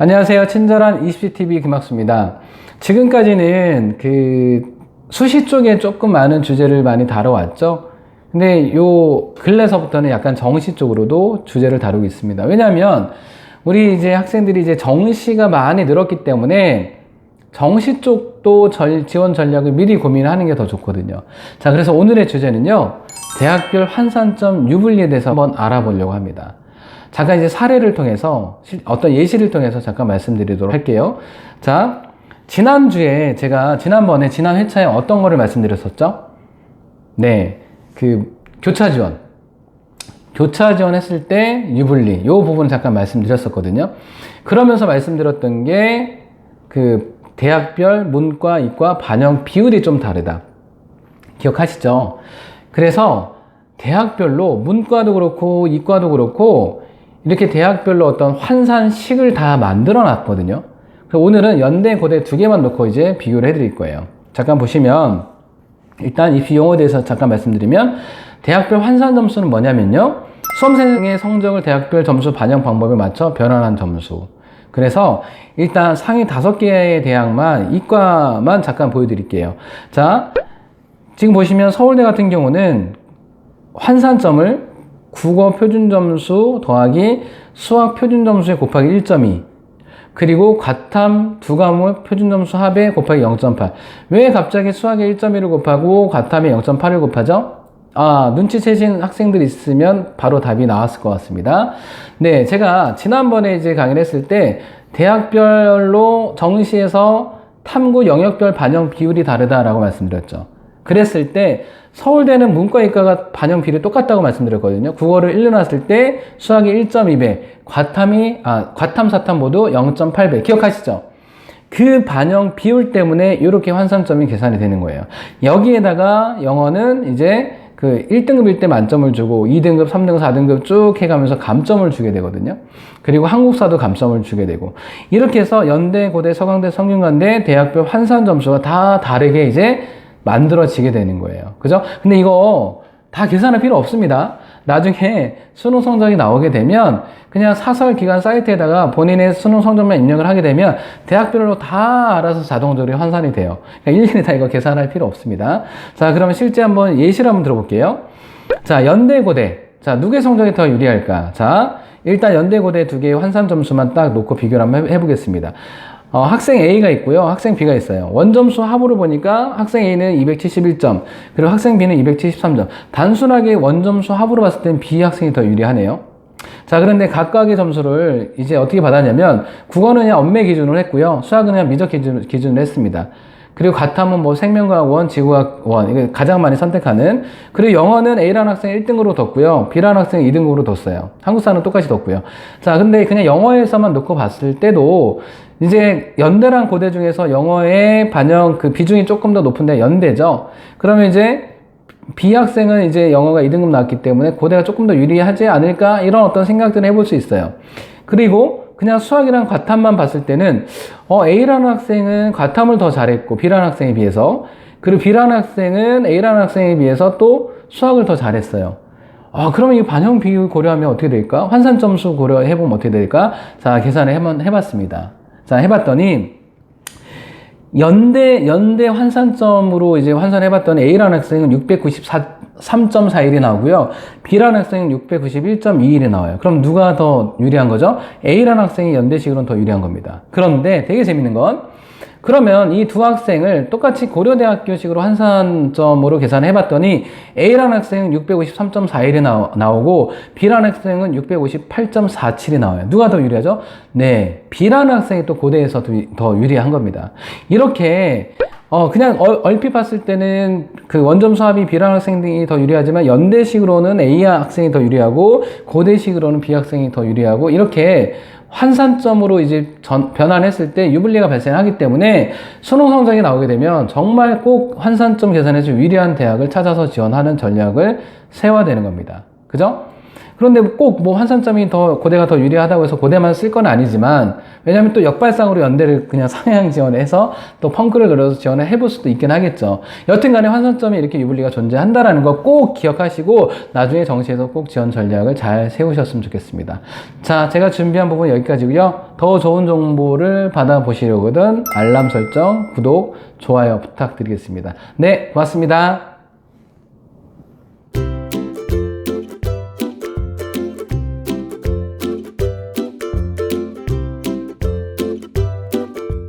안녕하세요. 친절한 20ctv 김학수입니다. 지금까지는 수시 쪽에 조금 많은 주제를 많이 다뤄왔죠. 근데 요 근래서부터는 약간 정시 쪽으로도 주제를 다루고 있습니다. 왜냐하면 우리 이제 학생들이 이제 정시가 많이 늘었기 때문에 정시 쪽도 지원 전략을 미리 고민하는 게 더 좋거든요. 자, 그래서 오늘의 주제는요, 대학별 환산점 유불리에 대해서 한번 알아보려고 합니다. 잠깐 이제 사례를 통해서, 어떤 예시를 통해서 잠깐 말씀드리도록 할게요. 자, 지난주에 제가 지난 회차에 어떤 거를 말씀드렸었죠? 네, 교차 지원 했을 때 유불리, 요 부분을 잠깐 말씀드렸었거든요. 그러면서 말씀드렸던 게 대학별 문과, 이과 반영 비율이 좀 다르다. 기억하시죠? 그래서 대학별로 문과도 그렇고 이과도 그렇고 이렇게 대학별로 어떤 환산식을 다 만들어 놨거든요. 오늘은 연대, 고대 두 개만 놓고 이제 비교를 해드릴 거예요. 잠깐 보시면, 일단 이 비용에 대해서 잠깐 말씀드리면, 대학별 환산 점수는 뭐냐면요, 수험생의 성적을 대학별 점수 반영 방법에 맞춰 변환한 점수. 그래서 일단 상위 5개의 대학만, 이과만 잠깐 보여드릴게요. 자, 지금 보시면 서울대 같은 경우는 환산점을 국어 표준점수 더하기 수학 표준점수에 곱하기 1.2, 그리고 과탐 두 과목 표준점수 합에 곱하기 0.8. 왜 갑자기 수학에 1.1을 곱하고 과탐에 0.8을 곱하죠? 눈치채신 학생들 있으면 바로 답이 나왔을 것 같습니다. 네, 제가 지난번에 이제 강의를 했을 때 대학별로 정시에서 탐구 영역별 반영 비율이 다르다라고 말씀드렸죠. 그랬을 때 서울대는 문과, 이과가 반영 비율이 똑같다고 말씀드렸거든요. 국어를 1로 놨을 때 수학이 1.2배, 과탐, 사탐 모두 0.8배. 기억하시죠? 그 반영 비율 때문에 이렇게 환산점이 계산이 되는 거예요. 여기에다가 영어는 이제 1등급일 때 만점을 주고 2등급, 3등급, 4등급 쭉 해가면서 감점을 주게 되거든요. 그리고 한국사도 감점을 주게 되고, 이렇게 해서 연대, 고대, 서강대, 성균관대 대학별 환산 점수가 다 다르게 이제 만들어지게 되는 거예요. 그죠? 근데 이거 다 계산할 필요 없습니다. 나중에 수능 성적이 나오게 되면 그냥 사설 기관 사이트에다가 본인의 수능 성적만 입력을 하게 되면 대학별로 다 알아서 자동적으로 환산이 돼요. 그러니까 일일이 다 이거 계산할 필요 없습니다. 자, 그러면 실제 한번 예시를 한번 들어볼게요. 자, 연대, 고대. 자, 누구의 성적이 더 유리할까? 자, 일단 연대, 고대 두 개의 환산 점수만 딱 놓고 비교를 한번 해보겠습니다. 학생 A가 있고요, 학생 B가 있어요. 원점수 합으로 보니까 학생 A는 271점, 그리고 학생 B는 273점. 단순하게 원점수 합으로 봤을 땐 B 학생이 더 유리하네요. 자, 그런데 각각의 점수를 이제 어떻게 받았냐면, 국어는 그냥 언매 기준으로 했고요, 수학은 그냥 미적 기준으로 했습니다. 그리고 과탐은 뭐 생명과학 1, 지구과학 1, 이거 가장 많이 선택하는. 그리고 영어는 A라는 학생 1등급으로 뒀고요, B라는 학생 2등급으로 뒀어요. 한국사는 똑같이 뒀고요. 자, 근데 그냥 영어에서만 놓고 봤을 때도 이제 연대랑 고대 중에서 영어의 반영 비중이 조금 더 높은데 연대죠. 그러면 이제 B 학생은 이제 영어가 2등급 나왔기 때문에 고대가 조금 더 유리하지 않을까, 이런 어떤 생각들을 해볼 수 있어요. 그리고 그냥 수학이랑 과탐만 봤을 때는 A라는 학생은 과탐을 더 잘했고 B라는 학생에 비해서, 그리고 B라는 학생은 A라는 학생에 비해서 또 수학을 더 잘했어요. 그러면 이 반영 비율 고려하면 어떻게 될까? 환산 점수 고려해보면 어떻게 될까? 자, 계산을 한번 해봤습니다. 자, 해봤더니 연대 환산점으로 이제 환산해봤더니 A라는 학생은 693.41이 나오고요, B라는 학생은 691.21이 나와요. 그럼 누가 더 유리한 거죠? A라는 학생이 연대식으로는 더 유리한 겁니다. 그런데 되게 재밌는 건, 그러면 이 두 학생을 똑같이 고려대학교식으로 환산점으로 계산해봤더니 A라는 학생은 653.41이 나오고 B라는 학생은 658.47이 나와요. 누가 더 유리하죠? 네, B라는 학생이 또 고대에서 더 유리한 겁니다. 이렇게 그냥 얼핏 봤을 때는 원점수 합이 B라는 학생이 더 유리하지만 연대식으로는 A 학생이 더 유리하고 고대식으로는 B 학생이 더 유리하고, 이렇게 환산점으로 이제 변환했을 때 유불리가 발생하기 때문에 수능 성적이 나오게 되면 정말 꼭 환산점 계산해서 유리한 대학을 찾아서 지원하는 전략을 세워야 되는 겁니다. 그죠? 그런데 꼭 뭐 환산점이 더 고대가 더 유리하다고 해서 고대만 쓸 건 아니지만, 왜냐하면 또 역발상으로 연대를 그냥 상향 지원해서 또 펑크를 노려서 지원을 해볼 수도 있긴 하겠죠. 여튼간에 환산점이 이렇게 유불리가 존재한다라는 거 꼭 기억하시고 나중에 정시에서 꼭 지원 전략을 잘 세우셨으면 좋겠습니다. 자, 제가 준비한 부분 여기까지고요. 더 좋은 정보를 받아보시려거든 알람 설정, 구독, 좋아요 부탁드리겠습니다. 네, 고맙습니다.